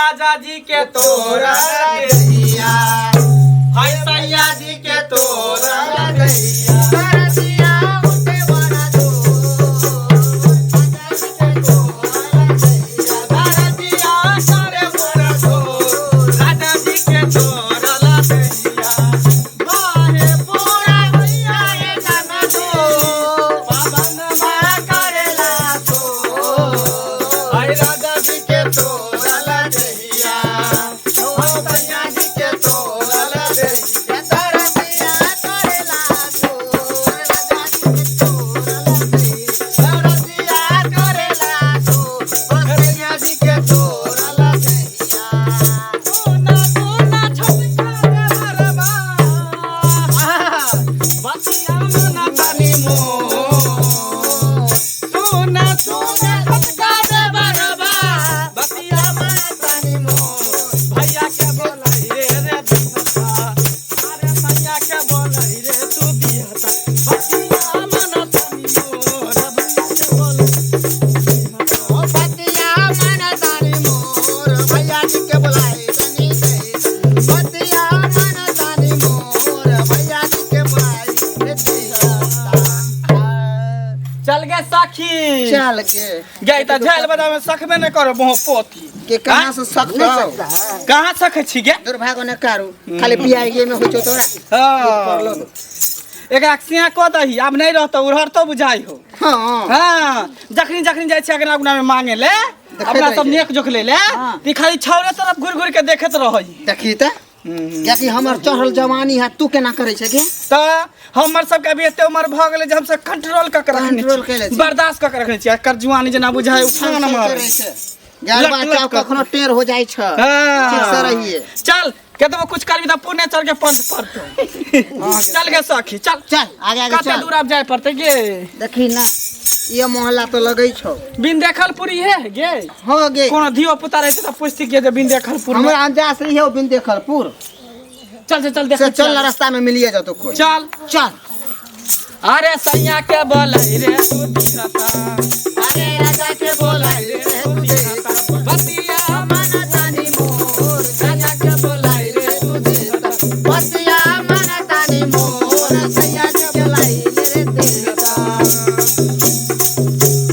राजा जी के तोरा गैया हाय सैया जी के तोरा गैया चल के गई त झेल बदा में सखबे न करो बहु पोती के कहां से सख कहां सख छी गे दुर्भाग्य न करू खाली पियाई में होचो तोरा हां एकरा सिया को दही अब नहीं रहतो उड़हर तो बुझाई हो हां जखनी जखनी जाय छी अगना गुना में मांगे ले अपना सब नेक जोख ले ले ती खाली छौरे तरफ घुर घुर के देखत रहई देखी त क्या कि हमर चढ़ल जवानी है तू केना करे छै के त हमर सब के अभी एते उम्र भ गेले जे हम सब कंट्रोल क के रखने छी बर्दाश्त क के रखने छी कर जुआनी जना बुझाय उठा न मार यार बच्चा कखनो टेर हो जाय छ ठीक से रहिए चल केतबो कुछ करबी त पुणे चढ़ के पंथ पड़तो चल गे सखी चल चल आगे आगे कते दूर अब जाय पड़ते गे देखी ना ये मोहल्ला तो लगई छौ बिंदेखलपुरी है गे हो गे कोनो धियो पुता रहते त पुछती के जे बिंदेखलपुर हमरा अंदाज रही है बिंदेखलपुर चल चल देख चल रास्ता में मिलिए जा तो कोई चल चल अरे सैया के बोलाई रे तू दिखता अरे राजा के बोलाई रे तू दिखता बतिया मन तानी मोर सैया के बोलाई रे तू दिखता बतिया मन तानी मोर सैया के बोलाई रे दिखता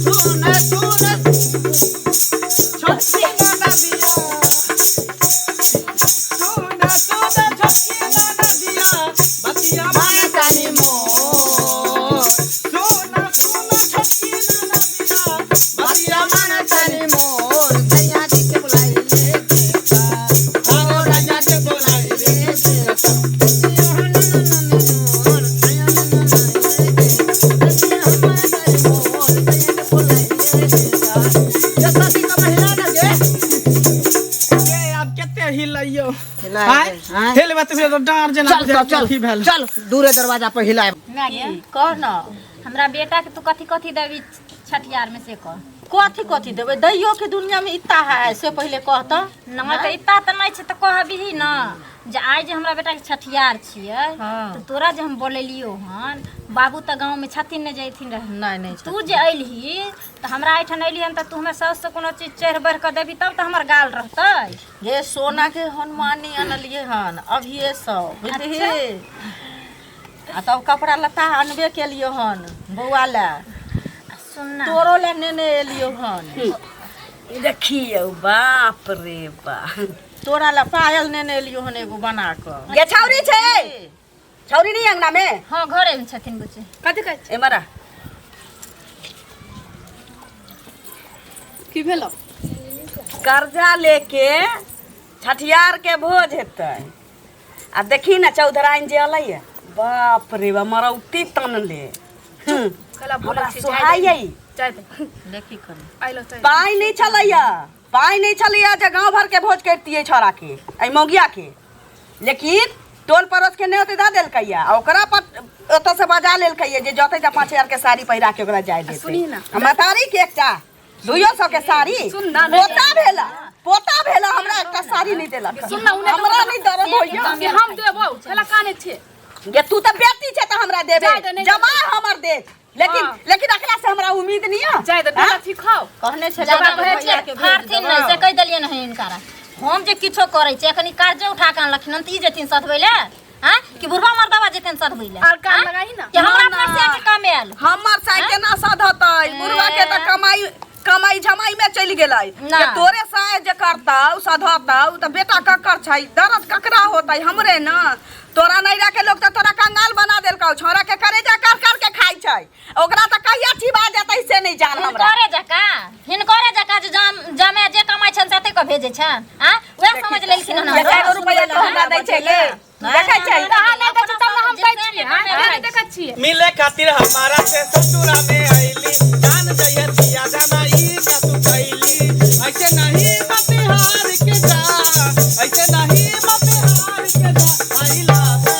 सुन सुन छोटी नदिया सुन सुन छोटी नदिया बतिया मन तानी मोर हेल बात फिर डार जना चल चल चल दूरे दरवाजा पर हिलाए कह न हमरा बेटा के तू कथी कथी देबी छठियार में से कह कथी कथी देबे दैयो के दुनिया में इत्ता है से पहले कह त नहीं त इत्ता त नहीं छै त कहबी ही न जे आइ जे हमरा बेटा के छठियार छियै तो तोरा जे हम बोलेलियो हन बाबू त गांव में छथिन न जैथिन रह नहीं तू जे अइलही त हमरा एठन अइली हन त तू हमरा सास से कोनो चीज चढ़ बढ़ के देबी तब त हमर गाल रहतै ये सोना के हनुमानी अनलिए हन अभिये सब बुझली आ तब कपड़ा लत्ता अनबे के लियो हन बौआ ला सुनना तोरो ला नेने एलियो हन देखियो बाप रे बाप तोरा ला पायल नेने एलियो हन एगो बना के ये छौरी छै छौरी नहीं अंगना में हां घरे में छथिन बुच्ची कथि कहै छै एमरा की भेलो कर्जा लेके छठियार के भोज हेतै आ देखी ना चौधराइन जे अलैया बाप रे बा मरौती तन ले कला बोला सोहायै देखी कर आइलो त पाई नहीं छलैया जे गांव भर के भोज करतियै छोरा के आई मौगिया के लेकिन टोल पड़ोस के नेते दा देलकैया आ ओकरा पर ओतो से बजा लेलकैया जे जते जा 5000 के साड़ी पहिरा के ओकरा जाय देते सुनी ना हमरा तारी के एकटा 200 के साड़ी पोता भेला हमरा एकटा साड़ी नहीं देलक सुन ना हमरा नहीं दरद होइया कि हम देबो छला काने छे ये तू त बेटी छे त हमरा देबे जमा हमर दे लेकिन अखला से हमरा उम्मीद नहीं है जाय दे ठीक हो कहने छे जवाब भैया के फारथिन नहीं से कह देलिए नहीं इनकारा हम जे किछो करै छी एखनी कर्जे उठा के अनलखिन त ई जेथिन सधबैले हां कि बुढ़वा मर्दवा जेथिन सधबैले और काम लगाई ना कि हमरा पर से के कमेल हमर साइ केना सधतै बुढ़वा के त कमाई झमाई में चली गेलै ये तोरे साय जे करतौ सधतौ त बेटा ककर छै दर्द ककरा होतै हमरे न तोरा नैरा के लोग त तोरा कंगाल बना देलकौ छोरा के करे जा कर के खाइ छै ओकरा त कहिया छिबा जेतै से नहीं जान हमरा हिनकरे जका जे जमे जे कमाइ छन सते को भेजे छन हां ओए समझ लेलखिन ना 100 रुपया तो हमरा दै छै ले देखै छै कहां ले दै छै तब हम दै छियै हां नहीं देखै छियै मिले खातिर हमारा से ससुरा में आईली जान जइया दिया जमाई का तू कैली ऐसे नहीं मत हार के जा ऐसे नहीं मत हार के जा आई लाता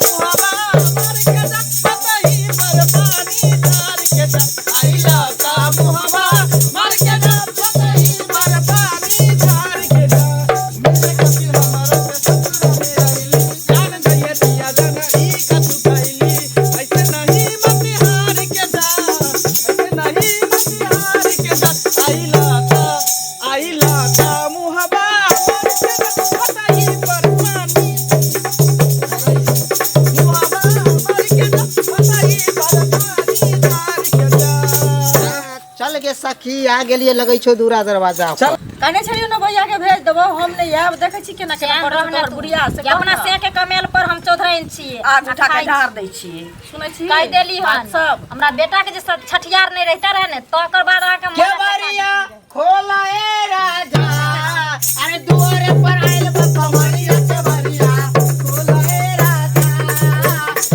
मुहावा मार के जा पतई पर पानी धार के जा आई लाता मुहावा मार के जा पतई पर पानी धार के जा मिले खातिर हमारा से ससुरा में आईली जान जइया दिया जमाई का तू कैली ऐसे नहीं मत हार के जा ऐसे नहीं मत हार के जा आई लाता मुहावा मार के जा पतई पर पानी मुहावा मार के जा पतई पर पानी धार के जा चल गे सखी आ गेलिए लगै छौ दूरा दरवाजा चल कने छलियो न भैया के भेज देबो हम नहीं आब देखै छी केना केना पड़ल तोहर बुढ़िया से अपना से के कमेल पर हम चौधराइन छियै आग उठा के ढार दै छियै सुनै छी कह देली हन सब हमरा बेटा के जे छठियार नहीं रहता रहे ने तो कर बाद आके के बारिया खोला ए राजा अरे दुआरे पर आइल बा कमरिया के बारिया खोला ए राजा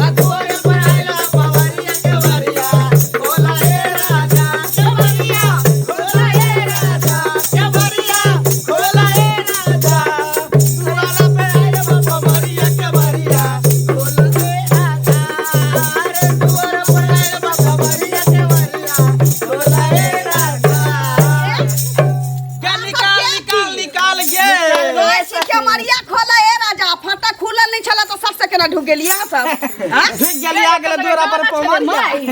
आ दुआरे पर आइल बा कमरिया के बारिया खोला ए राजा के बारिया खोला ए राजा के बारिया खोला ए राजा दुआरे पर आइल बा कमरिया के बारिया खोला ए राजा अरे दुआरे पर आइल बा कमरिया के बारिया खोला ए राजा निकाल गे ऐसे के मारिया खोला ए राजा फटा खुलल नहीं छला तो सबसे केना ढुक गेलिया सब हां ढुक गेली आ गेल दूरा पर पहुंच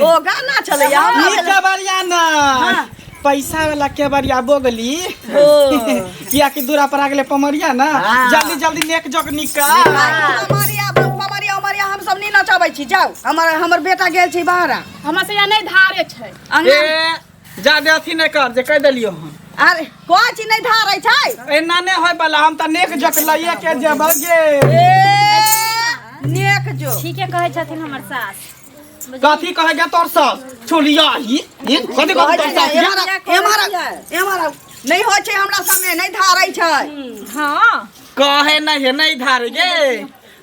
ओ गाना चले या ई केवरिया ना पैसा वाला केवरिया बोगली किया कि दूरा पर आ गेले पमरिया ना जल्दी जल्दी नेक जग निकाल मारिया हम सब नहीं नचाबै छी जाओ हमर बेटा गेल छी बाहर हमरा से या नहीं धारे छै ए जादे अथी नहीं कर जे कह देलियो हम अरे कोई चीज नहीं धारै छै एना नहीं होय वाला हम त नेक जक लइए के जेब गे नेक जो ठीके कहै छथिन हमर सास कथी कहे गे तोर सास छोलिया ही कथी कहै तोर सास एमारा नहीं होय छै हमरा सामने नहीं धारै छै हां कहे नहीं धार गे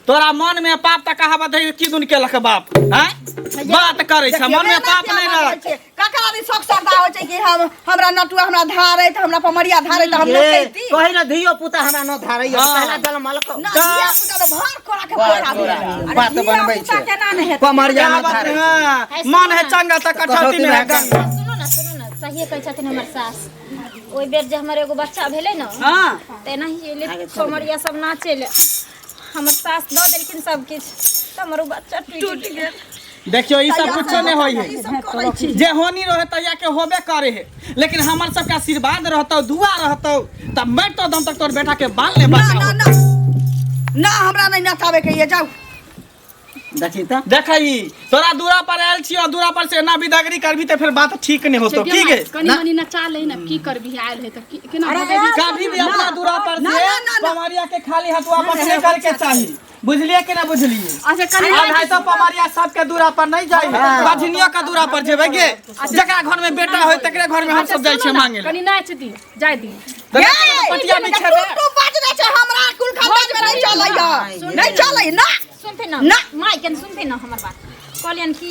तोरा मन में पाप त कहावत है की दुन केलक बाप हैं बात करे छ मन में पाप नहीं रह ककरा भी शौक सरदा हो छै कि हमरा नटुआ हमरा धारै त हमरा पमरिया धारै त हम न कहती कहे ना धियो पुता हमरा न धारै पहला जन्म मलक ना दिया पुता तो भर कोरा के बोरा बात बनबै छै केना नहीं हेतै कमरिया न धारै मन है चंगा त कठौती में है गंगा सुनो ना सही कहै छथिन हमर सास ओइ बेर जे हमर एगो बच्चा भेलै न हां तेना ही कमरिया सब नाचे ले हमर सास दऽ देलखिन सब किछ त हमर बच्चा टूट गेल देखियो ई सब कुछ नहीं होई है जे होनी रहे तया के होबे करे है लेकिन हमर सब के आशीर्वाद रहतो दुआ रहतो तब मरतो दम तक तोर बेटा के बाल ले बचा ना हमरा नहीं नचावे के ये जाओ देखी त देखई तोरा दूरा पर आयल छियो दूरा पर से ना विदागरी करबी त फिर बात ठीक नहीं होतो की गे कनी मनी नचा ले ना की करबी आयल है त केना कभी भी अपना दूरा पर से पमरिया के खाली हाथ वापस नहीं करके चाहिए बुझलिए कि ना बुझलिए अच्छा कनी आधा तो पमरिया सब के दूरा पर नहीं जाई बाझनिया का दूरा पर जेबे गे जकरा घर में बेटा होय तकरे घर में हम सब जाय छै मांगे कनी नाच दी जाय दी पटिया बिछेबे तू बाज दे छै हमरा कुल खानदान में नहीं चलैया नहीं चलै ना सुनते ना माई के सुनते ना हमर बात कहलियन कि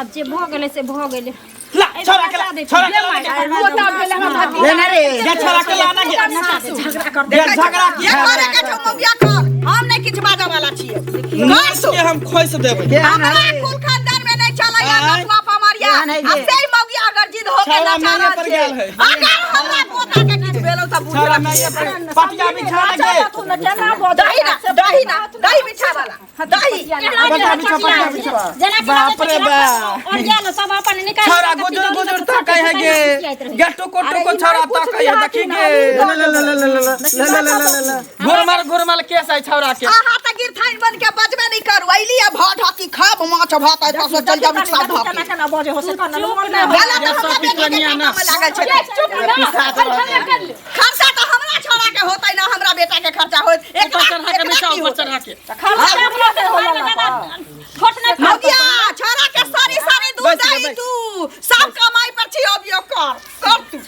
अब जे भ गेले से भ गेले ला छोरा के रोता भेले हमर भाभी लेना रे ये छोरा के लाना गे झगड़ा कर ये झगड़ा ये करे के छौ मगिया कर हम नहीं किछ बाजा वाला छियै नाच के हम खोइस देबै हमरा कुल खानदान में नहीं चलैया नटवा पमरिया अब से मगिया अगर जिद हो के छोरा ना मांगे पर गेल है अगर हमरा पोता के किछ भेलौ त छौरा में ये पटिया बिछा के दही बिछा वाला दही पटिया बिछा बाप रे बाप और जानो सब अपन निकाल छौरा गुजर ताकै है गे गेटो को छौरा ताकै है देखी गे घुरमल केस है छौरा के आहा त गिरथाइन बन के बजबे नहीं करू अइली आ भात हाकी खाब माछ भात आ तो चल जा बिछा भात ना बजे हो से करना गला त हमरा बेटा ना लागल छै खर्चा त हमरा छोरा के होतै ना हमरा बेटा के खर्चा होत एक चढ़ा के नीचा ऊपर चढ़ा के मौगिया छोरा के सारी दूध आई तू सब कमाई पर छी अबियो कर तू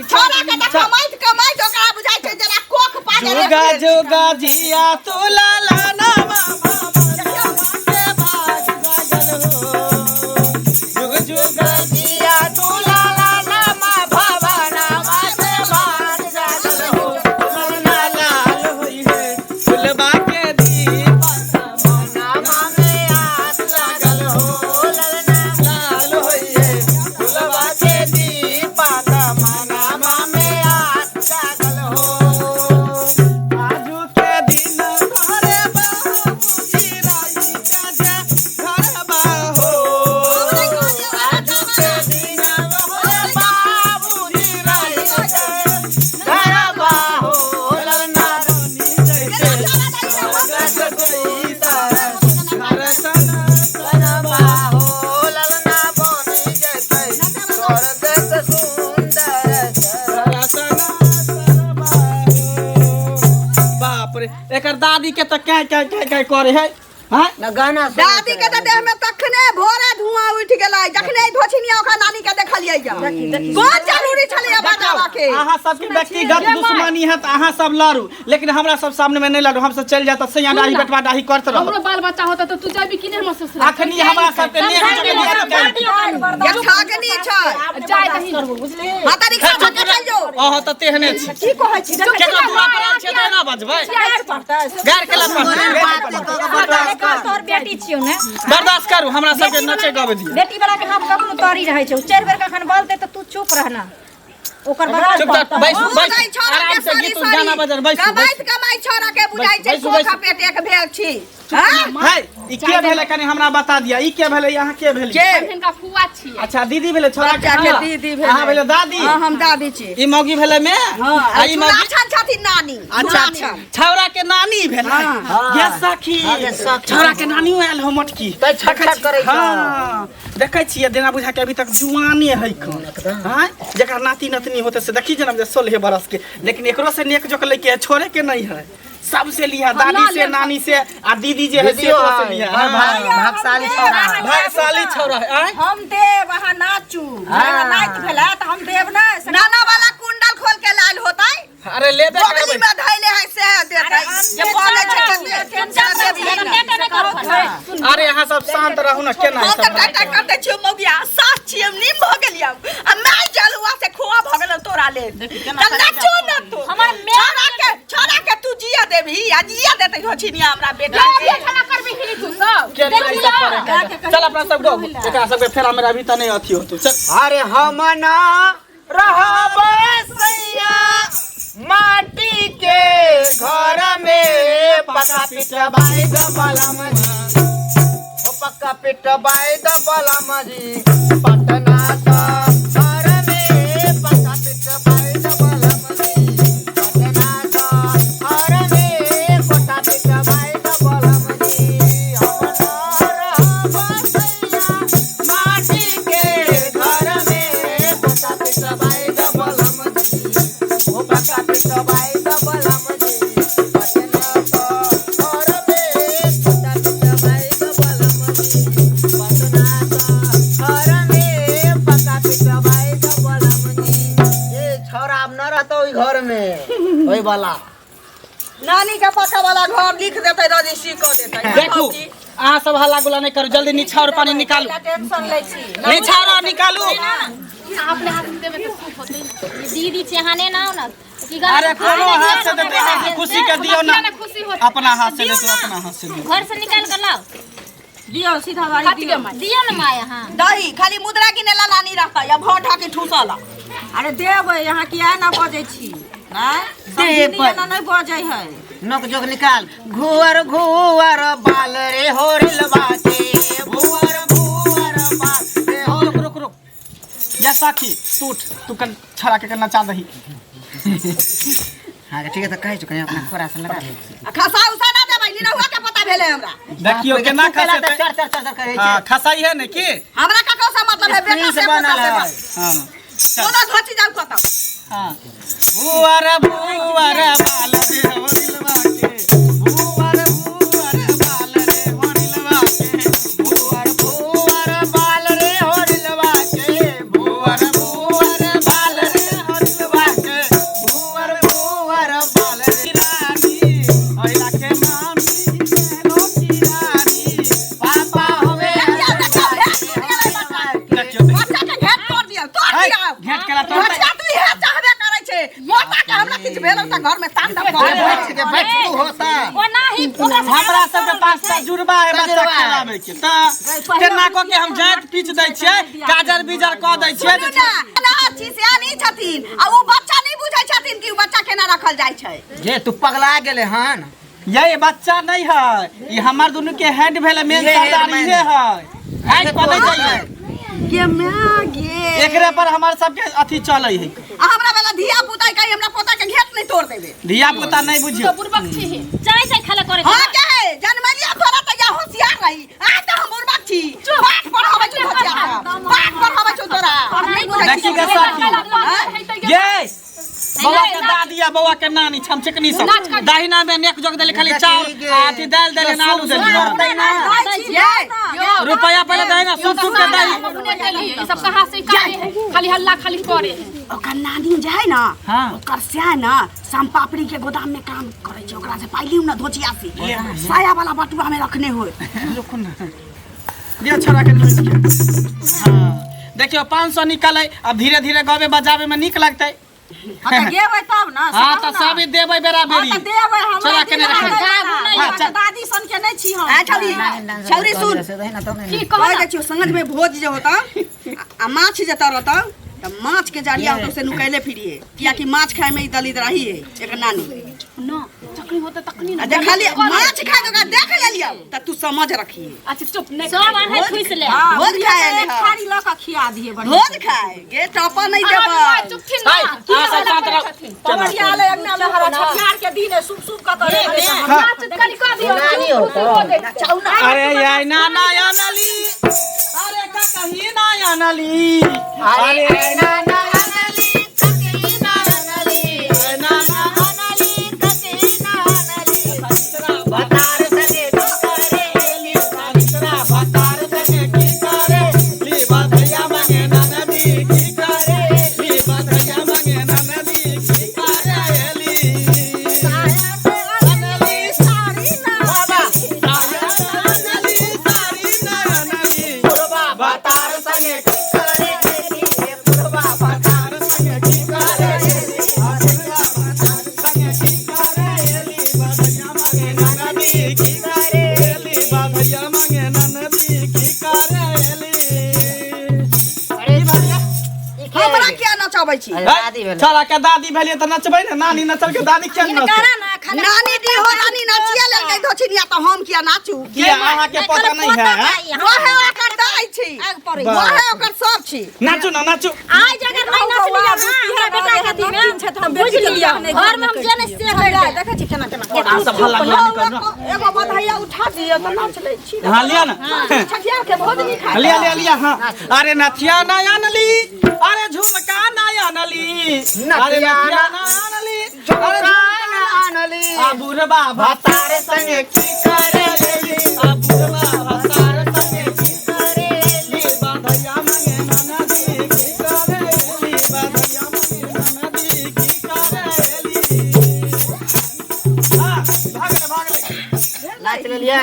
छोरा के त कमाई तो ओकरा बुझाइ छै जरा कोख पागे जुगा जिया तू लाला ना जुगा जिया तू लाला ना भवाना वासे भाग जागल हो लाला लाल होई है फुलबा के दीप मना में आस लागल हो लाला लाल होई है फुलबा के दीप मना में आस लागल हो आजू के दिन घरे बाबूजी राई का जे घर बा हो आजू के दिन घरे बाबूजी राई का जे घर बा हो ललना रोनी जैसे स्वागत कोई तारा घर सन बा हो ललना बोनी जैसे स्वर्ग सुंदर घर सन बा हो बाप रे एकर दादी के त क्या करे है हां ना गाना दादी के त देह में तखने भोरे धुआं उठ गेलै जखने धोछिनिया ओकर नानी के देखलियै जा बहुत जरूरी छलै बाजावा के अहाँ सबके व्यक्तिगत दुश्मनी है त अहाँ सब लड़ू लेकिन हमरा सब सामने में नहीं लड़ू हम सब चल जात सैया डाही बटवा डाही करत रहो हमरो बाल बच्चा होता तो तू जाबी कि नहीं हमर ससुर अखनी हमरा सब के नेक जगह ये ठाकनी छै जाय दही बुझले माता री खा के चल जो अहाँ त तेहने छी की कहै छी केकरा दुआ पर आल छै ना बजबै गार केला पर तोर बेटी छियो ने बर्दाश्त करू हमरा सब के नचे गावे दी बेटी वाला के हाथ कखनो तोरी रहै छै चार बेर कखन बोलते त तू चुप रहना ओकर बर्दाश्त चुप बैस आराम से गीत गाना बजन बैस कमाई छोरा के बुझाइ छै सोखा पेटे के भेल छी है ई के भेले कनी हमरा बता दिया ई के भेले यहाँ के भेले इनका फुआ छी अच्छा दीदी भेले छोरा के दीदी भेले अहाँ भेले दादी हां हम दादी छी ई मौगी भेले में आ ई मौगी छथि नानी अच्छा छौरा के नानी भेले ये सखी छौरा के नानी आयल हो मटकी छक करे हां देखै छियै देना बुझा के अभी तक जुआने है कौन हां जेकर नाती नतनी होते से देखी जन्म 16 बरस के लेकिन एकरो से नेक जोक लेके छोरे के नहीं है सबसे लिया दादी से नानी से आ दीदी जे है से लिया भागशाली छौरा भागशाली छौरा है हम देव वहां नाचू नाच भेला त हम देव ना नाना वाला कुंडल खोल के लाल होतै अरे लेबे बगली में धैले है से देतै जे बोले छै टेंशन अरे यहाँ सब शांत रहू ना केना हम सब त करते छियो मौगिया सास छियै नी भ गेलियै आ मैं जलुआ से खोआ भ गेल तोरा ले त नाचो न तू हमर छोरा के तू जिया देबी आ जिया देतै होछिनिया हमरा बेटा ये खाना करबी कि तू सब के नहीं सब करे चल अपना सब गो एकरा सब के फेरा मेरा अभी त नहीं अथी होतु चल अरे हम ना रहबै सैया माटी के घर में पक्का पिटबाई द बलमजी ओ पक्का पिटबाई द बलमजी पटना सा घर में पक्का पिटबाई द बलमजी पटना सा घर में पक्का पिटबाई द बलमजी हम ना रहबै सैया माटी के घर में पक्का पिटबाई द बलमजी ओ पक्का पिटबाई द बलमजी पटना सा घर में पक्का पिटबाई द बलमजी पटना सा घर में पक्का पिटबाई द बलमजी ये छोरा अब न रहतो ओई घर में ओई वाला नानी के पक्का वाला घर लिख देतै रजिस्ट्री क देतै देखू अहाँ सब हल्ला गुला नहीं करू जल्दी निछावर पानी निकालू टेंशन लै छी निछावर निकालू अपने हाथ में देबे तो खूब होते दीदी चहाने ना हो ना कि अरे कोनो हाथ से दे दे खुशी के दियो ना खुशी होता अपना हाथ से दे तो अपना हाथ से दे घर से निकाल कर लाओ दियो सीधा बारी दियो दियो ना माया हां दही खाली मुद्रा गिने ला नानी रहता या भौठा के ठूसला अरे देबै यहाँ किया ना बजै छी देबै। नहीं बजै है नोक जोक निकाल घुअर घुअर बाल रे होरिलवा के घुअर घुअर बाल रे हो रुक रुक रुक या साखी तू उठ तू कल छड़ा के करना चाह रही हां ठीक है त कह चुके हैं अपना खोरा से लगा दे खसा उसा ना देबै निरहुआ के पता भेले हमरा देखियो केना खसे चर चर चर करे हां खसाई है न की हमरा का कौन सा मतलब है बेटा से बनल है हां ओना धोची जाऊ कत हां भुवर भुवर बाल रे होरिलवा के भुवर भुवर बाल रे होरिलवा के भुअर भुअर बाल रे होरिलवा के भुअर भुअर बाल रे होरिलवा के भुअर भुअर बाल रे रानी ओइला के मामी के लोटी रानी पापा होवे देखियो बच्चा के घेट कर दिया तोड़ दिया घेट केला तोड़ बच्चा तू हे चाहबे करे छे मोटा के हमरा किछ भेल त घर में तांडव बैठ के करे बैठ तू होता ओना ही ओकरा से हमरा सबके पास तजुर्बा है बच्चा तजुर्बा है। खिलावे के त केना को के हम जात पीच दै छियै गाजर बीजर क दै छियै ना ना अच्छी सियानी छथिन आ उ बच्चा नहीं बुझै छथिन कि उ बच्चा केना रखल जाय छै जे तू पगला गेले हन ये बच्चा नहीं है ये हमार दोनों के हेड भेले मेन ये head सरदारी man ये है हेड पर नहीं जाइए गे मैं गे एकरे पर हमार सबके अथी चलै है आ हमरा वाला धिया पुता कहीं हमरा पोता के घेट नहीं तोड़ देबे धिया पुता नहीं बुझियो बुर्बक छी जाय जाय खाला करे हां के है जनमलिया थोड़ा त या होशियार रही आ त हम उर्वक छी पाठ पढ़ावे छी होशियार पाठ पढ़ावे छी तोरा नहीं बुझै देखी के साथी ये बउआ के दादी या बउआ के नानी छम चिकनी सब दाहिना में नेक जोग देले खाली चावल आती दाल देले ना आलू देले रुपया पहले दे ना सूट सूट के दही ये सब कहां से करे है खाली हल्ला खाली करे ओकर नानी जे है ना हां ओकर से ना शाम पापड़ी के गोदाम में काम करे छै ओकरा से पाइलिउ ना धोचिया से साया वाला बटुआ में रखने होय रुको ना दिया छोरा के न्यूज के हां देखियो 500 निकले अब धीरे धीरे गावे बजावे में निक लगतै हां त गेबै तब ना हां त सब देबै बेराबेरी हां त देबै हमरा छोरा के नहीं रखै हां दादी सन के नहीं छी हम आ छौरी सुन की कह कहला दे छियो संगत में भोज जे होता आ माछ जे तरता त माछ के जरिया तो से नुकैले फिरिए किया कि माछ खाए में ई दलित रही है एक नानी न चकनी होते तकनी आ न देख खाली माछ खाए तो देख ले लिया त तू समझ रखी अच्छा चुप नहीं सब आने खुश ले भोज खाए ले खाड़ी ल के खिया दिए बड़ी भोज खाए गे टपा नहीं देबा चुप थी ना पवरिया ले अंगना में हरा छठियार के दिन है सुब सुब का करे नाच कली का दियो नानी होता अरे याय ना ना या नली अरे का कहीं ना या नली अरे ना ना अनली कती ना अनली ना ना अनली कती ना अनली बतार सके करेली कंसरा भतार सके की करे ली बधैया मंगे ननदी की करे ली बधैया मंगे ननदी की करे ली अनली सारी ना बाबा नली सारी ननदी पुरबा बतार सके करेली पुरबा भतार सके की करे अरे सके की करे ली बधैया मंगे ननदी की करे ली बधैया मंगे ननदी की करे हमरा किया नचाबै छी दादी भेल चला के दादी भेलिए त नचबै ने नानी नचल के दादी किया नचबै करा ना खाली नानी दी हो नानी नाचिया ले गई धोछिनिया त हम किया नाचू किया अहाँ के पता नहीं है ओहे ओकर दाई छी ओहे ओकर सब छी नाचू ना नाचू आज अगर नहीं नाच लिया ना बेटा के दिन में बुझ लिया घर में हम जेने से गए देखै छी केना केना और आप सब हल्ला गुल्ला नहीं करना एगो बधाइया उठा दियो त नाच ले छी हां लिया ना छठिया के भोज नहीं खा लिया लिया लिया हां अरे नथिया ना आनली अरे झुमका ना आनली अरे नथिया ना आनली अरे ना अनली बुरबा बतार संगे की करेली बुरबा भतार संगे की करेली बधैया मंगे ननदी की करेली बधैया मंगे ननदी की करेली हां भाग ले नाच ले लिया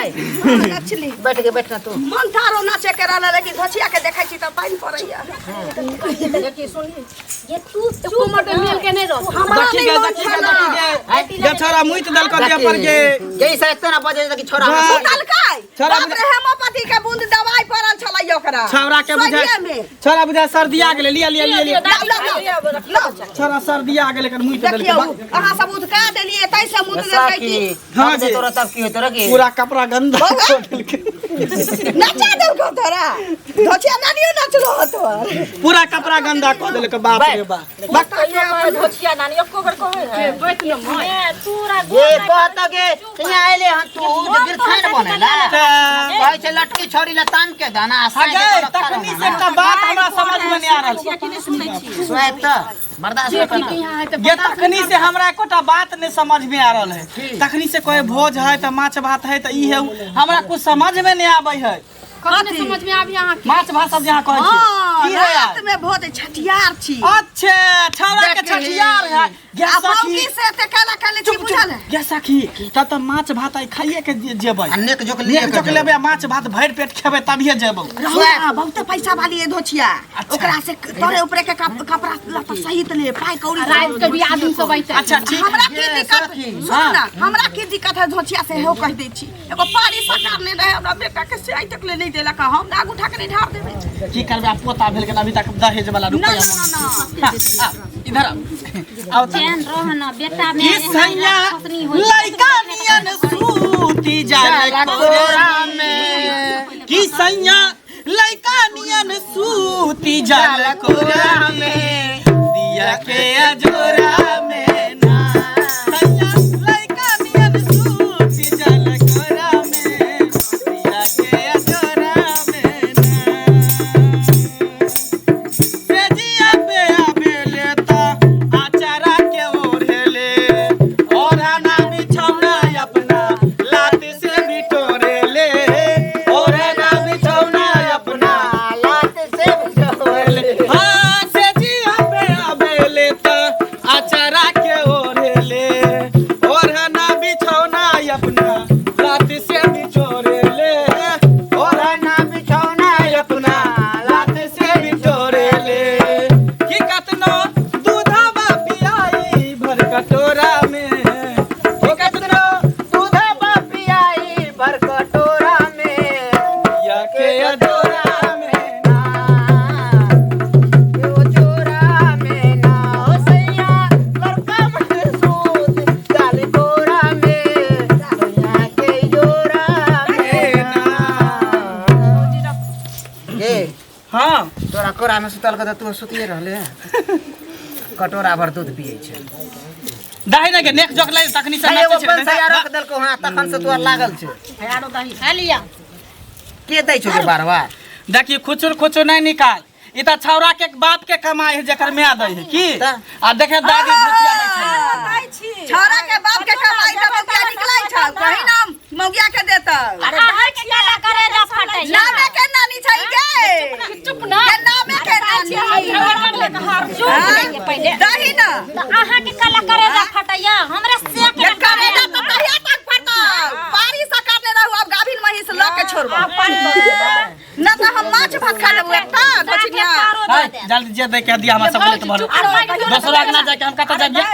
नचली बैठ के बैठना तू मन थारो नाचे के रहला लेकिन धोछिया के देखै छी त पानी पड़ैया ये तू मट मिल के नहीं रह हमरा देखी नहीं गे मन देखी छला गे जे छोरा मुइत दल क दे पर गे जैसा इतना बजे कि छोरा उतल काय छोरा बाप रे हेमोपैथी के बूंद दवाई पड़ल छलै चाहिए ओकरा छौरा के बुझा सोइए में। छौरा बुझा सर्दी आ गेले लिया लिया लिया लिया लो छौरा सर्दी आ गेले कर मुंह पे देखियो देलके अहाँ सब उठका देलिए तैसे मुंह देलकै कि हां जी तोरा तब की होत रे पूरा कपड़ा गंदा कर देलके नचा देलको तोरा धोचिया नानियो नचलो तोर पूरा कपड़ा गंदा कर देलके बाप रे बाप धोतिया नानी एको बेर कहै है बैठ न माय तोरा ये कहत के यहाँ आइले हन तू जो गिरखान बनेला कहै छै लटकी छोड़ी ला तान के दाना अगे तखनी से एकटा बात हमरा समझ में नहीं आ रहल स्वाद त बर्दाश्त कर यहाँ है तो ये तखनी से हमरा एकोटा बात नहीं समझ में आ रहल है तखनी से कोई भोज है तो माछ भात है तो ई है हमरा कुछ समझ में नहीं आबै है कथी समझ में आबी यहाँ के माछ भात सब यहाँ कहै छै हां की है यार रात में बहुत छठियार छी अच्छे छौरा के छठियार है गे अब सखी से ते काला काले छी बुझल है गे सखी तब तो माछ भात आई खाइए के जेबै अनेक जोक नेक जोक लेबै माछ भात भरि पेट खेबै तभिए जेबै रहुआ बहुत पैसा वाली है धोचिया ओकरा से तोरे ऊपर के कपड़ा लत्ता सहित ले पाई कौड़ी रात के भी आदमी सब आइते अच्छा ठीक हमरा की दिक्कत सुन ना हमरा की दिक्कत है धोचिया से हो कह दै छी एगो पारी सरकार ने रहे हमरा बेटा के से आई तक ले नहीं देला का हम आगू उठा के नहीं ढार देबै की करबै आप पोता भेल के अभी तक दहेज वाला ना रुपया ना ना इधर आओ चैन रह न बेटा में की सैया लइका नियन सूती जाल कोरा में की सैया लइका नियन सूती जाल कोरा में दिया के अजोरा में ना सैया लइका नियन सूती जाल कोरा में दिया के अजोरा में ना सेजिया पे आबेले ता आचारा के ओढ़ेले और ना बिछौना अपना लात से बिटोरेले और ना बिछौना अपना लात से बिछोरेले हाँ सेजिया पे आबेले ता आचारा के ओढ़ेले और ना बिछौना अपना लात से बिटोरेले और ना बिछौना अपना लात से बिटोरेले की कतनो दूधवा पियाई भर कटोरा में की कतनो दूधवा पियाई भर कटोरा में या के अजोरा में ना ओ चोरा में ना ओ सैया लड़का मत सूत काल कोरा में सैया के जोरा में ना ये हाँ तोरा कोरा में सुतल के तू सुतिए रहले कटोरा भर दूध पिए छै दाही ना के नेक जोक ले तखनी से एगो नाचे छै पंसैया रख देलको हां तखन से तोर लागल छै आरो दही खा लिया के दै छौ बार बार देखिए खुचुर खुचुर नहीं निकाल ई त छौरा के बाप के कमाई है जेकर मैं दै है की आ देखे दादी भुतिया दै छै छोरा के बाप के कमाई त मौगिया निकलै छ कहीं नाम मौगिया के देता अरे भाई के काला करे रा फटै नामे के नानी छै गे चुप ना के नामे के नानी पहले दही ना अहाँ के काला करे रा फटैया हमरा से के करे ना त तहिया तक फटा पारी सा काटले रहू अब गाभिन महिष ल के छोड़बा ना त हम माछ भात खा लेबू एकटा दछिया जल्दी जे दे के दिया हमरा सब ले त भरो दोसरा के ना जाके हम कत जाइए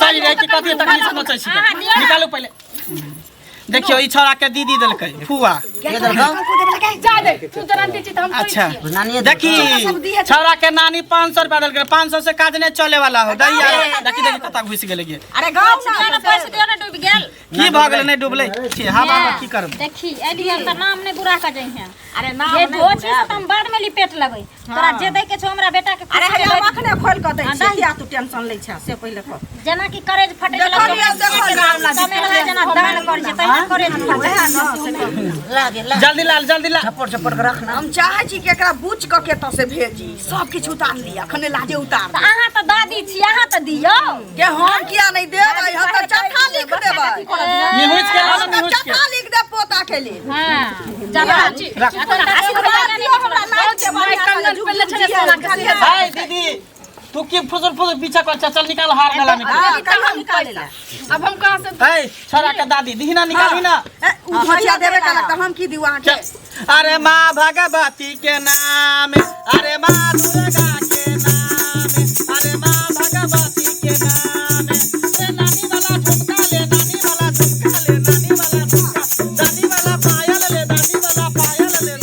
सही रे की कथि तखनी से नचै छी निकालू पहले देखियो ई छौरा के दीदी देलकै फुआ के देलको जा दे तू जानते छी त हम अच्छा नानी देखी छौरा के नानी 500 रुपया देलकै 500 से काज नहीं चले वाला हो दैया देखी देखी कता घुस गेले गे अरे गांव ना पैसे दियो ना डूब गेल की भ गेले नहीं डूबले छी हवा में की करब देखी एलिया त नाम नहीं बुरा कर जई है अरे नाम ये धोची से हम बाढ़ में लिपेट लेबै तोरा जे दे के छो हमरा बेटा के अरे खुशी हम देबै। अखने खोल क दै छी किया तू टेंशन लै छ से पहिले कह जना की करेज फटे देखो लिया, देखो लिया। तमे जना दान कर छै तहिना करेज फटे ओहे न से कह लागे ला जल्दी लाल जल्दी ला छप्पर छप्पर के रखना हम चाहे छी कि एकरा बूझ क के त से भेजी सब किछ उतार लिया अखने लाजे उतार त अहाँ त दादी छी अहाँ त दियौ के हम किया नहीं देबै हम त चट्ठा लिख देबै निहुच के ला निहुच के चट्ठा लिख दे पोता के लिए हां जना रख हाय दीदी तू की फुसर फुसर पीछा कर चल निकाल हार गला में अब हम कहां से हाय छौरा के दादी दीना निकाली ना उ भैया देबे कला त हम की दिवा के अरे माँ भगवती के नाम अरे माँ दुर्गा के नाम अरे माँ भगवती के नाम अरे नानी वाला झुमका ले नानी वाला झुमका ले नानी वाला झुमका दादी वाला पायल ले दादी वाला पायल ले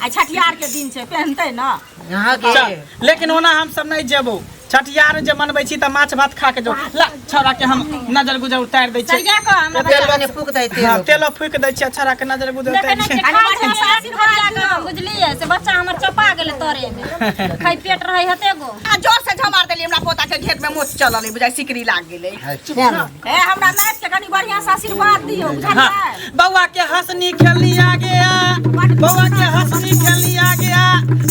आ छठियार के दिन छै पहनतै ना यहाँ चल, लेकिन ओना हम सब नहीं जेबो छठियार जे मनबै छी त माछ भात खा के जो ला छौड़ा के हम नजर गुजर उतार दै छी चलिया को हमरा तेल बने फूक देते हां तेल फूक दै छी छौड़ा के नजर गुजर उतार देखै छी नै छै आशीर्वाद बुझलियै से बच्चा हमर चपा गेलै तोरे में खाइ पेट रहै हते गो आ जोर से झमार देली हमरा पोता के घेट में मोच चलल बुझाइ सिकरी लाग गेलै ए हमरा नाच के कनी बढ़िया से आशीर्वाद दियौ बुझलियै बउआ के हंसनी खेली आ गया बउआ के हंसनी खेली आ गया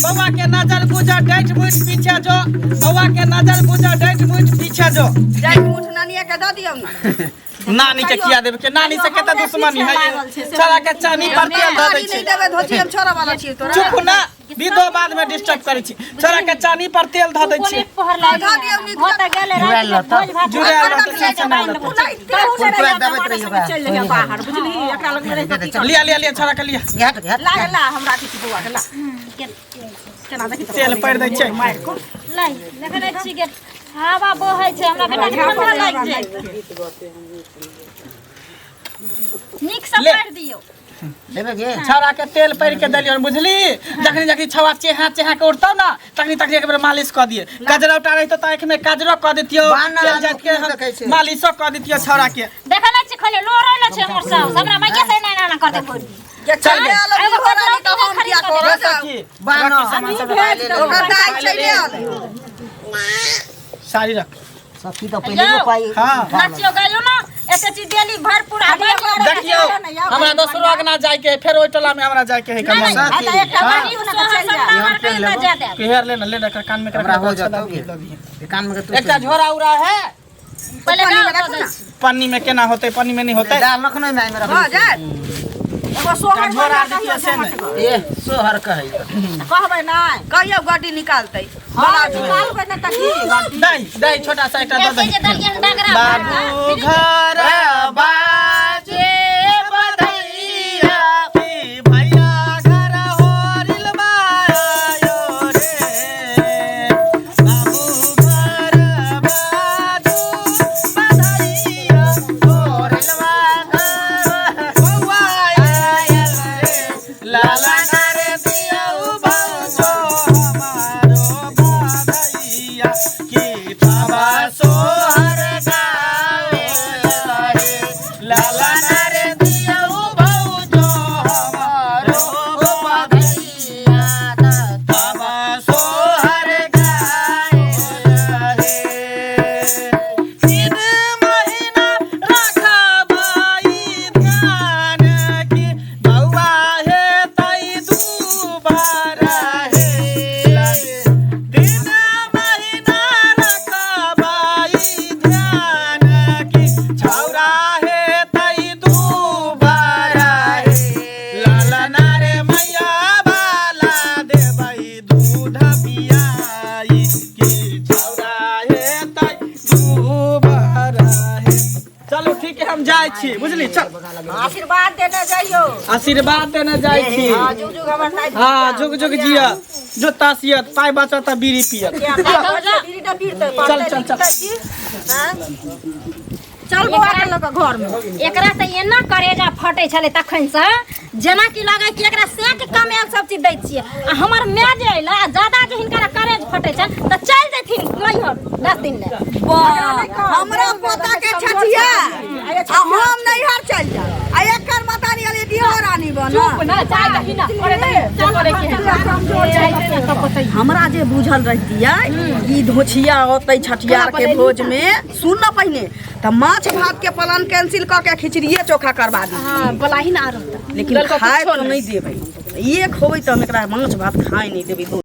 बउआ के नजर गुजर डैट मुठ पीछे जो बउआ के नजर गुजर डैट मुठ पीछे जो जाई मुठ नानिया के द दियौ ना नानी के किया देबे के नानी से केता दुश्मनी है छौड़ा के चानी पर तेल द दै नहीं छी देबे धोती हम छोरा वाला छी तोरा चुप ना विधो बाद में डिस्टर्ब करै छी छौड़ा के चानी पर तेल ध दै छी पहर लाग हो त गेलै रात के भोज भात जुड़े रहत से चना कुरकुरा दबैत रहियो चल लेगा बाहर बुझली एकरा लग में रह के लिया लिया लिया छौड़ा के लिया घाट घाट ला ला हमरा किछ बुआ के ला केना देखि तेल पड़ दै छै मार को लाई देखै छी के हवा बहै छै हमरा बेटा के ठंडा लाग जाय नीक से ले। पढ़ दियौ देबे गे छौड़ा के तेल पड़ के देलियो बुझली जखनी जखनी छौड़ा चेहा चेहा के उठतौ ना तखनी तखनी एक बेर मालिश क दिए गजरा उठा रही तो आंख में काजरो क दितियो बाना तेल जात के देखै छै। मालिशो क दितियो छौड़ा के देखै नै छी खाली लोरल छै हमर साउस हमरा मैया से नै ना कर दे कोई के चल गेल एगो हो रानी तो हम खरीद क्या के करो सखी बाना सामान सब भेज दो ओकर दाई छै ले साड़ी रख सखी तो पहले को पाई हां नाचियो गाइयो ना एते चीज डेली भरपूर देखियो हमरा दोसरो के ना जाय के फेर ओइ टोला में हमरा जाय के है कम आ त एकटा बाटी होना के चल जा केहर ले ले कर कान में हमरा हो जातो गे कान में के तू एकटा झोरा उरा है पहले पानी में गाँव रखो ना पन्नी में केना होते पन्नी में नहीं होते दाल लखनऊ में आई मेरा हां जा एगो सोहर झोरा बना दितियो से नहीं ए सोहर कहै कहबै ना कहियो गाड़ी निकालतै हां निकालबै ना त की दई छोटा सा एकटा दे ऐसे जे दलियन डगरा बाबू घर बाजे बधैया की भैया घर होरिल बायो रे बाबू घर बाजू बधैया होरिल बायो बउआ आयल रे लाला रे दियौ बाजो हमारो बधैया की बाबा सोहर गावे रे लाला रे दियौ बाजो हमारो बधैया बाबा सोहर गावे रे तीन महीना रखबाई ध्यान की बउआ हे तई दुबारा हे तीन महीना रखबाई ध्यान की छौरा हे तई दुबारा हे लाला रे मैया बाला देबै दूध पियाई की छौरा हे तई दुबारा हे चलो ठीक है हम जाय छी बुझली चल आशीर्वाद देने जाइयो आशीर्वाद देने जाय छी हां जुग जुग हमर साइड हाँ जुग जुग जिया जोता सियत पाई बचत बीड़ी पियत चल चल चल चल बुआ के लोग घर में एकरा से एना करेजा फटे छले तखन से जेना कि लागे कि एकरा सेट कमेल सब चीज दै छियै आ हमर माय जे अइला ज्यादा जे हिनकर करेज फटे छन त चल जथिन नैहर 10 दिन ले हमरा पोता के छठिया आ हम नैहर चल जा आ एकर मतारी अली दियो रानी बन ना चाय दही ना करे नहीं करे के हमरा जे बुझल रहतिया ई धोछिया होतै छठियार के भोज में सुन न पहिने त माछ भात के प्लान कैंसिल क के खिचड़िए चोखा करवा दी हां बलाही ना रहता लेकिन खाए तो नहीं देबै एक होबै त हम एकरा माछ भात खाए नहीं देबै